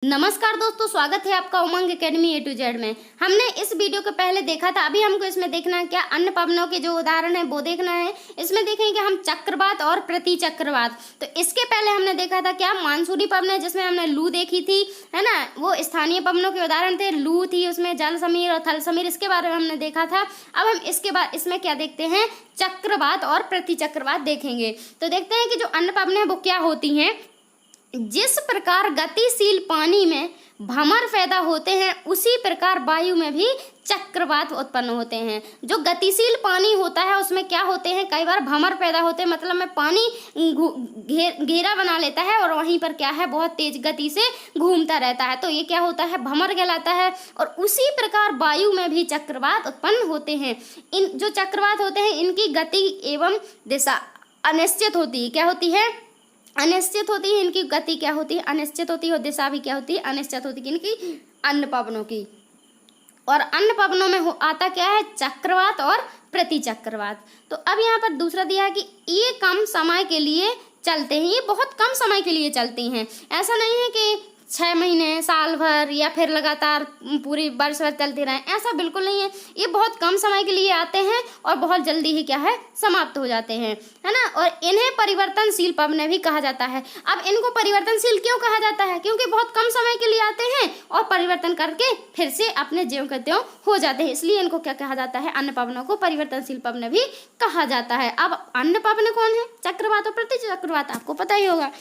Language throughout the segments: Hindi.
नमस्कार दोस्तों, स्वागत है आपका उमंग एकेडमी A to Z में। हमने इस वीडियो को पहले देखा था, अभी हमको इसमें देखना है क्या अन्य पवनों के जो उदाहरण है वो देखना है। इसमें देखेंगे हम चक्रवात और प्रति चक्रवात। तो इसके पहले हमने देखा था क्या मानसूनी पवन है, जिसमें हमने लू देखी थी, है ना। वो स्थानीय पवनों के उदाहरण थे, लू थी, उसमें जल समीर और थल समीर, इसके बारे में हमने देखा था। अब हम इसके बाद इसमें क्या देखते हैं, चक्रवात और प्रति चक्रवात देखेंगे। तो देखते हैं कि जो अन्य पवन है वो क्या होती हैं। जिस प्रकार गतिशील पानी में भंवर पैदा होते हैं, उसी प्रकार वायु में भी चक्रवात उत्पन्न होते हैं। जो गतिशील पानी होता है उसमें क्या होते हैं, कई बार भंवर पैदा होते हैं, मतलब में पानी घेरा बना लेता है और वहीं पर क्या है, बहुत तेज गति से घूमता रहता है, तो ये क्या होता है, भंवर कहलाता है। और उसी प्रकार वायु में भी चक्रवात उत्पन्न होते हैं। इन जो चक्रवात होते हैं इनकी गति एवं दिशा अनिश्चित होती है। क्या होती है, अनिश्चित होती है। इनकी गति क्या होती है, अनिश्चित होती है, और दिशा भी क्या होती है, अनिश्चित होती है इनकी अन्य पवनों की। और अन्य पवनों में आता क्या है, चक्रवात और प्रति चक्रवात। तो अब यहाँ पर दूसरा दिया है कि ये कम समय के लिए चलते हैं, ये बहुत कम समय के लिए चलती हैं। ऐसा नहीं है कि 6 महीने, साल भर या फिर लगातार पूरी वर्ष भर चलती रहें, ऐसा बिल्कुल नहीं है। ये बहुत कम समय के लिए आते हैं और बहुत जल्दी ही क्या है, समाप्त हो जाते हैं, है ना। और इन्हें परिवर्तनशील पवन भी कहा जाता है। अब इनको परिवर्तनशील क्यों कहा जाता है, क्योंकि बहुत कम समय के लिए आते हैं और परिवर्तन करके फिर से अपने ज्यों के त्यों हो जाते हैं, इसलिए इनको क्या कहा जाता है, अन्य पवनों को परिवर्तनशील पवन भी कहा जाता है। अब अन्य पवन कौन है, चक्रवात और प्रति चक्रवात, आपको पता ही होगा।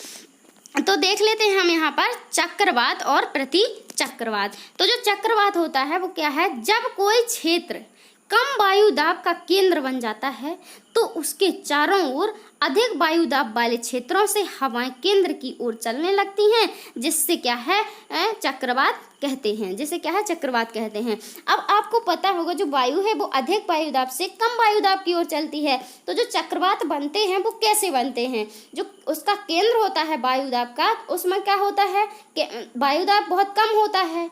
तो देख लेते हैं हम यहाँ पर चक्रवात और प्रति चक्रवात। तो जो चक्रवात होता है वो क्या है, जब कोई क्षेत्र कम वायु दाब का केंद्र बन जाता है तो उसके चारों ओर अधिक वायु दाब वाले क्षेत्रों से हवाएं केंद्र की ओर चलने लगती हैं, जिससे क्या है, चक्रवात कहते हैं, जिसे क्या है, चक्रवात कहते हैं। अब आपको पता होगा जो वायु है वो अधिक वायु दाब से कम वायु दाब की ओर चलती है। तो जो चक्रवात बनते हैं वो कैसे बनते हैं, जो उसका केंद्र होता है वायु दाब का, उसमें क्या होता है कि वायु दाब बहुत कम होता है।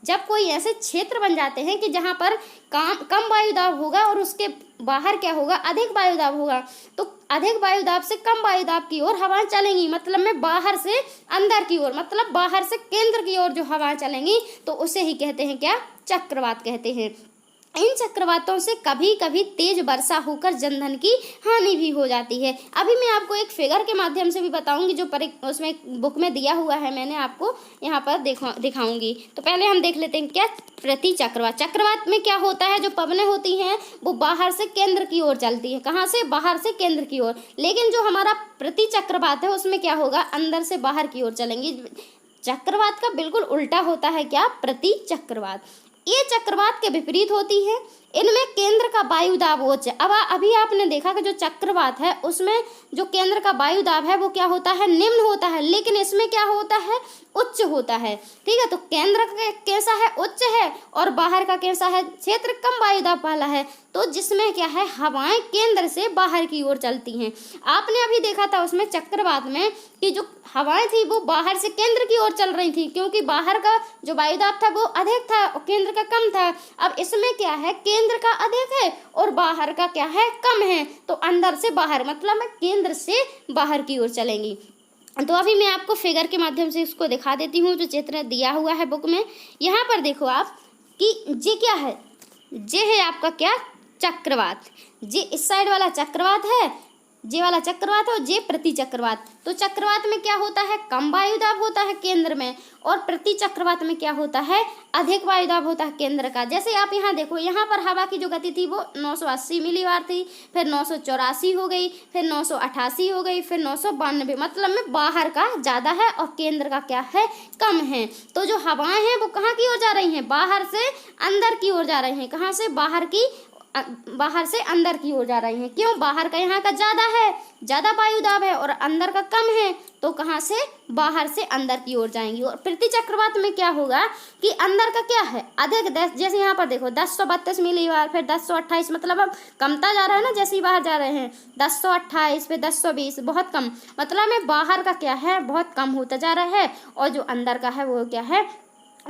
जब कोई ऐसे क्षेत्र बन जाते हैं कि जहां पर कम वायु दाब होगा और उसके बाहर क्या होगा, अधिक वायु दाब होगा, तो अधिक वायु दाब से कम वायु दाब की ओर हवाएं चलेंगी, मतलब में बाहर से अंदर की ओर, मतलब बाहर से केंद्र की ओर जो हवाएं चलेंगी, तो उसे ही कहते हैं क्या, चक्रवात कहते हैं। इन चक्रवातों से कभी कभी तेज वर्षा होकर जनधन की हानि भी हो जाती है। अभी मैं आपको एक फिगर के माध्यम से भी बताऊंगी, जो उसमें बुक में दिया हुआ है, मैंने आपको यहाँ पर दिखाऊंगी। तो पहले हम देख लेते हैं क्या, प्रति चक्रवात। चक्रवात में क्या होता है, जो पवनें होती हैं वो बाहर से केंद्र की ओर चलती है, कहाँ से, बाहर से केंद्र की ओर। लेकिन जो हमारा प्रति चक्रवात है उसमें क्या होगा, अंदर से बाहर की ओर चलेंगी। चक्रवात का बिल्कुल उल्टा होता है क्या, प्रति चक्रवात। ये चक्रवात के विपरीत होती है, इनमें केंद्र का वायु दाब उच्च। अब अभी आपने देखा कि जो चक्रवात है उसमें जो केंद्र का वायु दाब है वो क्या होता है, निम्न होता है, लेकिन इसमें क्या होता है, उच्च होता है। ठीक है, तो केंद्र कैसा है, उच्च है, और बाहर का कैसा है, क्षेत्र कम वायु दाब वाला है, तो जिसमें क्या है, हवाएं केंद्र से बाहर की ओर चलती हैं। आपने अभी देखा था उसमें चक्रवात में कि जो हवाएं थी वो बाहर से केंद्र की ओर चल रही थी, क्योंकि बाहर का जो वायु दाब था वो अधिक था और केंद्र का कम था। अब इसमें क्या है, केंद्र का अधिक है और बाहर का क्या है, कम है, तो अंदर से बाहर, मतलब केंद्र से बाहर की ओर चलेंगी। तो अभी मैं आपको फिगर के माध्यम से इसको दिखा देती हूँ, जो चित्र दिया हुआ है बुक में। यहाँ पर देखो आप कि ये क्या है, ये है आपका क्या, चक्रवात। ये इस साइड वाला चक्रवात है, जे वाला चक्रवात है, और जे प्रति चक्रवात। तो चक्रवात में क्या होता है, कम वायु दाब होता है केंद्र में, और प्रति चक्रवात में क्या होता है, अधिक वायु दाब होता है केंद्र का। जैसे आप यहाँ देखो, यहाँ पर हवा की जो गति थी वो 980 मिलीबार थी, फिर 984 हो गई, फिर 988 हो गई, फिर 992, मतलब में बाहर का ज्यादा है और केंद्र का क्या है, कम है। तो जो हवाएं हैं वो कहाँ की ओर जा रही हैं, बाहर से अंदर की ओर जा रही हैं। कहाँ से, बाहर से अंदर की ओर जा रही हैं। क्यों, बाहर का यहाँ का ज्यादा है, ज्यादा वायु दाब है, और अंदर का कम है, तो कहाँ से, बाहर से अंदर की ओर जाएंगी। और प्रति चक्रवात में क्या होगा कि अंदर का क्या है, अधिक, जैसे यहाँ पर देखो 1032 मिलीबार, फिर 1028, मतलब अब कमता जा रहा है ना, जैसे ही बाहर जा रहे हैं, 1028, फिर 1020, बहुत कम, मतलब में बाहर का क्या है, बहुत कम होता जा रहा है, और जो अंदर का है वो क्या है,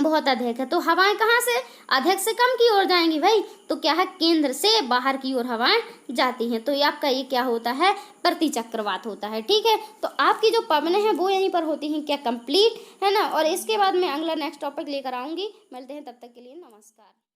बहुत अधिक है। तो हवाएं कहाँ से अधिक से कम की ओर जाएंगी भाई, तो क्या है केंद्र से बाहर की ओर हवाएं जाती हैं। तो ये आपका ये क्या होता है, प्रतिचक्रवात होता है। ठीक है, तो आपकी जो पवनें हैं वो यहीं पर होती हैं क्या, कंप्लीट है ना। और इसके बाद मैं अगला नेक्स्ट टॉपिक लेकर आऊंगी। मिलते हैं, तब तक के लिए नमस्कार।